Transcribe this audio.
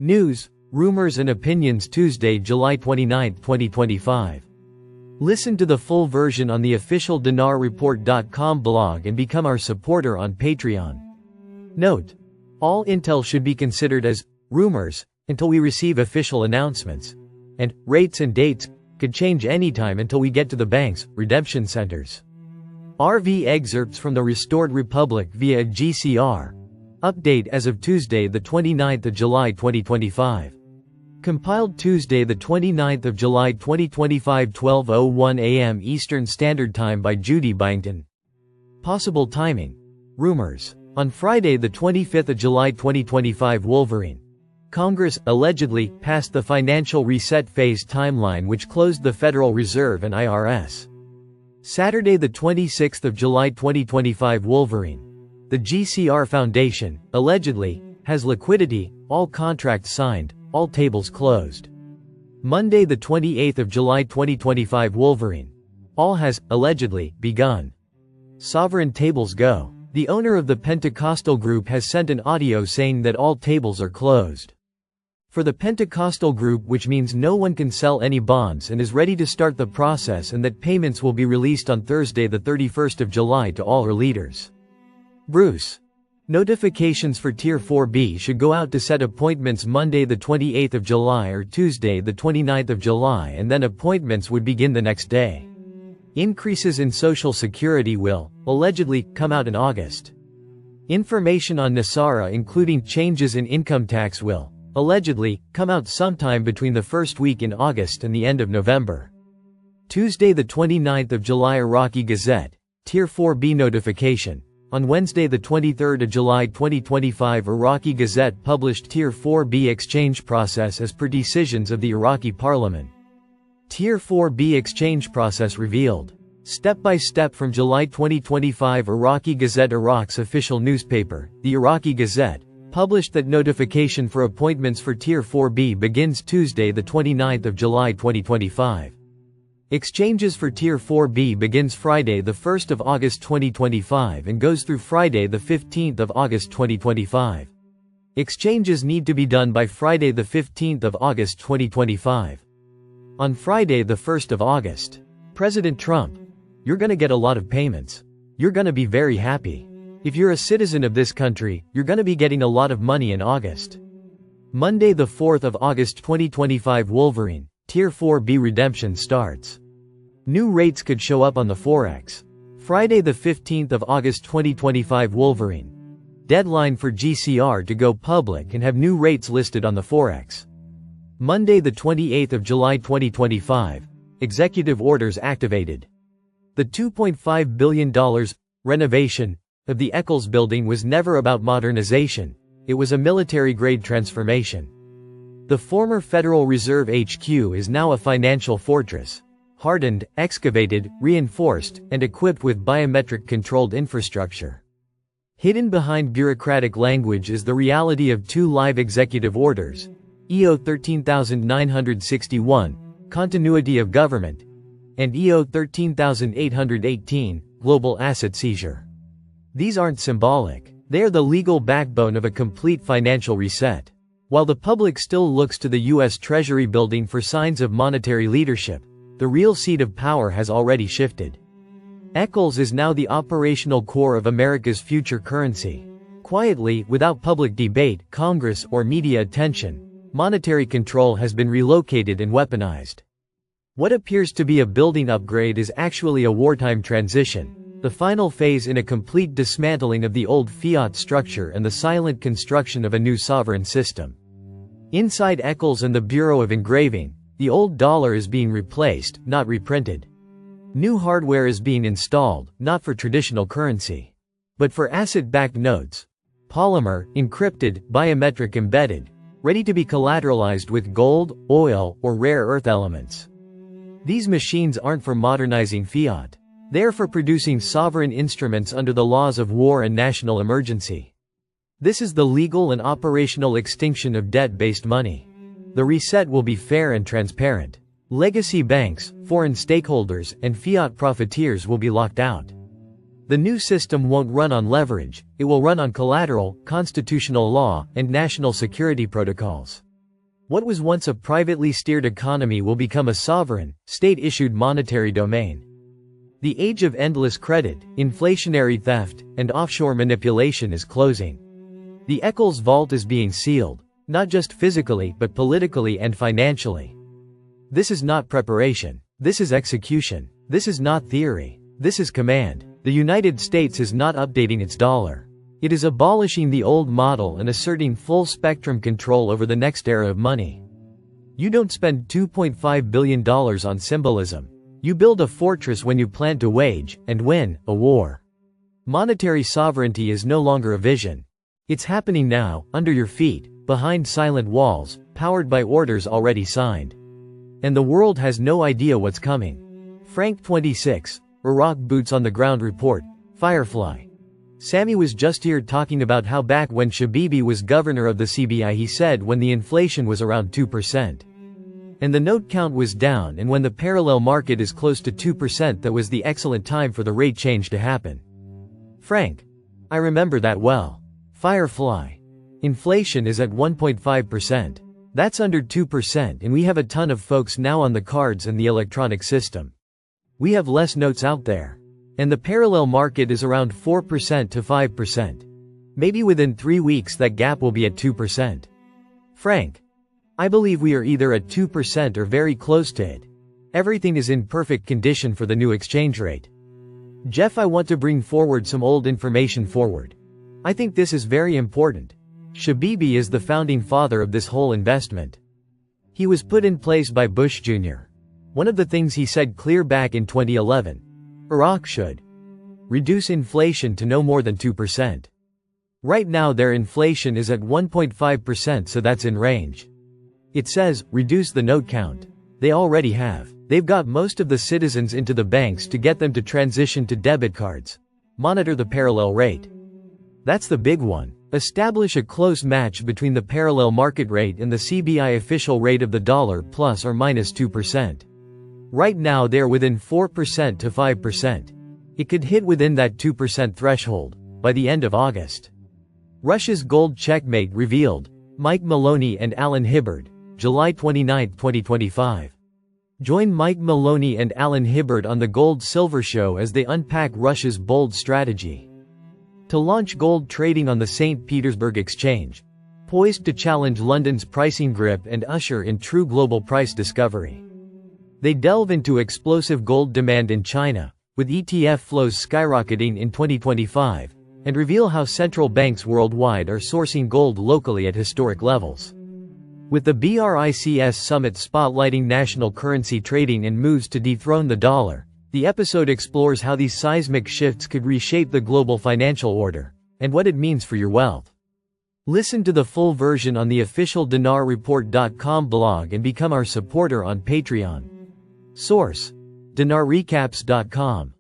News, rumors and opinions Tuesday, July 29, 2025. Listen to the full version on the official dinarreport.com blog and become our supporter on Patreon. Note: all intel should be considered as rumors until we receive official announcements. And rates and dates could change anytime until we get to the banks, redemption centers. RV excerpts from the Restored Republic via GCR. Update as of Tuesday, the 29th of July 2025. Compiled Tuesday, the 29th of July 2025, 12:01 a.m. Eastern Standard Time by Judy Byington. Possible timing. Rumors. On Friday, the 25th of July 2025, Wolverine. Congress allegedly passed the financial reset phase timeline, which closed the Federal Reserve and IRS. Saturday, the 26th of July 2025, Wolverine. The GCR Foundation, allegedly, has liquidity, all contracts signed, all tables closed. Monday, the 28th of July 2025, Wolverine. All has, allegedly, begun. Sovereign tables go. The owner of the Pentecostal group has sent an audio saying that all tables are closed. For the Pentecostal group, which means no one can sell any bonds, and is ready to start the process, and that payments will be released on Thursday, the 31st of July to all her leaders. Bruce. Notifications for Tier 4B should go out to set appointments Monday the 28th of July or Tuesday the 29th of July, and then appointments would begin the next day. Increases in Social Security will, allegedly, come out in August. Information on NESARA, including changes in income tax, will, allegedly, come out sometime between the first week in August and the end of November. Tuesday the 29th of July, Iraqi Gazette. Tier 4B notification. On Wednesday, the 23rd of July 2025, Iraqi Gazette published Tier 4B exchange process as per decisions of the Iraqi Parliament. Tier 4B exchange process revealed. Step by step from July 2025, Iraqi Gazette, Iraq's official newspaper, the Iraqi Gazette, published that notification for appointments for Tier 4B begins Tuesday, the 29th of July 2025. Exchanges for Tier 4B begins Friday, the 1st of August 2025 and goes through Friday, the 15th of August 2025. Exchanges need to be done by Friday, the 15th of August 2025. On Friday, the 1st of August, President Trump, you're gonna get a lot of payments. You're gonna be very happy. If you're a citizen of this country, you're gonna be getting a lot of money in August. Monday, the 4th of August 2025, Wolverine. Tier 4B redemption starts. New rates could show up on the Forex. Friday, the 15th of August 2025, Wolverine. Deadline for GCR to go public and have new rates listed on the Forex. Monday, the 28th of July 2025. Executive orders activated. The $2.5 billion renovation of the Eccles building was never about modernization. It was a military-grade transformation. The former Federal Reserve HQ is now a financial fortress. Hardened, excavated, reinforced, and equipped with biometric-controlled infrastructure. Hidden behind bureaucratic language is the reality of two live executive orders. EO 13961, Continuity of Government, and EO 13818, Global Asset Seizure. These aren't symbolic. They are the legal backbone of a complete financial reset. While the public still looks to the U.S. Treasury building for signs of monetary leadership, the real seat of power has already shifted. Eccles is now the operational core of America's future currency. Quietly, without public debate, Congress, or media attention, monetary control has been relocated and weaponized. What appears to be a building upgrade is actually a wartime transition, the final phase in a complete dismantling of the old fiat structure and the silent construction of a new sovereign system. Inside Eccles and the Bureau of Engraving, the old dollar is being replaced, not reprinted. New hardware is being installed, not for traditional currency, but for asset-backed notes. Polymer, encrypted, biometric embedded, ready to be collateralized with gold, oil, or rare earth elements. These machines aren't for modernizing fiat. They are for producing sovereign instruments under the laws of war and national emergency. This is the legal and operational extinction of debt-based money. The reset will be fair and transparent. Legacy banks, foreign stakeholders, and fiat profiteers will be locked out. The new system won't run on leverage, it will run on collateral, constitutional law, and national security protocols. What was once a privately steered economy will become a sovereign, state-issued monetary domain. The age of endless credit, inflationary theft, and offshore manipulation is closing. The Eccles vault is being sealed, not just physically but politically and financially. This is not preparation. This is execution. This is not theory. This is command. The United States is not updating its dollar. It is abolishing the old model and asserting full-spectrum control over the next era of money. You don't spend $2.5 billion on symbolism. You build a fortress when you plan to wage, and win, a war. Monetary sovereignty is no longer a vision. It's happening now, under your feet, behind silent walls, powered by orders already signed. And the world has no idea what's coming. Frank 26, Iraq Boots on the Ground Report, Firefly. Sammy was just here talking about how back when Shabibi was governor of the CBI he said when the inflation was around 2%. And the note count was down, and when the parallel market is close to 2% that was the excellent time for the rate change to happen. Frank. I remember that well. Firefly. Inflation is at 1.5%. That's under 2%, and we have a ton of folks now on the cards and the electronic system. We have less notes out there. And the parallel market is around 4% to 5%. Maybe within 3 weeks that gap will be at 2%. Frank. I believe we are either at 2% or very close to it. Everything is in perfect condition for the new exchange rate. Jeff, I want to bring forward some old information forward. I think this is very important. Shabibi is the founding father of this whole investment. He was put in place by Bush Jr. One of the things he said clear back in 2011. Iraq should reduce inflation to no more than 2%. Right now their inflation is at 1.5%, so that's in range. It says, reduce the note count. They already have. They've got most of the citizens into the banks to get them to transition to debit cards. Monitor the parallel rate. That's the big one. Establish a close match between the parallel market rate and the CBI official rate of the dollar plus or minus 2%. Right now they're within 4% to 5%. It could hit within that 2% threshold by the end of August. Russia's gold checkmate revealed. Mike Maloney and Alan Hibbard, July 29, 2025. Join Mike Maloney and Alan Hibbard on the Gold Silver Show as they unpack Russia's bold strategy to launch gold trading on the St. Petersburg Exchange, poised to challenge London's pricing grip and usher in true global price discovery. They delve into explosive gold demand in China, with ETF flows skyrocketing in 2025, and reveal how central banks worldwide are sourcing gold locally at historic levels. With the BRICS summit spotlighting national currency trading and moves to dethrone the dollar, the episode explores how these seismic shifts could reshape the global financial order, and what it means for your wealth. Listen to the full version on the official dinarreport.com blog and become our supporter on Patreon. Source: dinarrecaps.com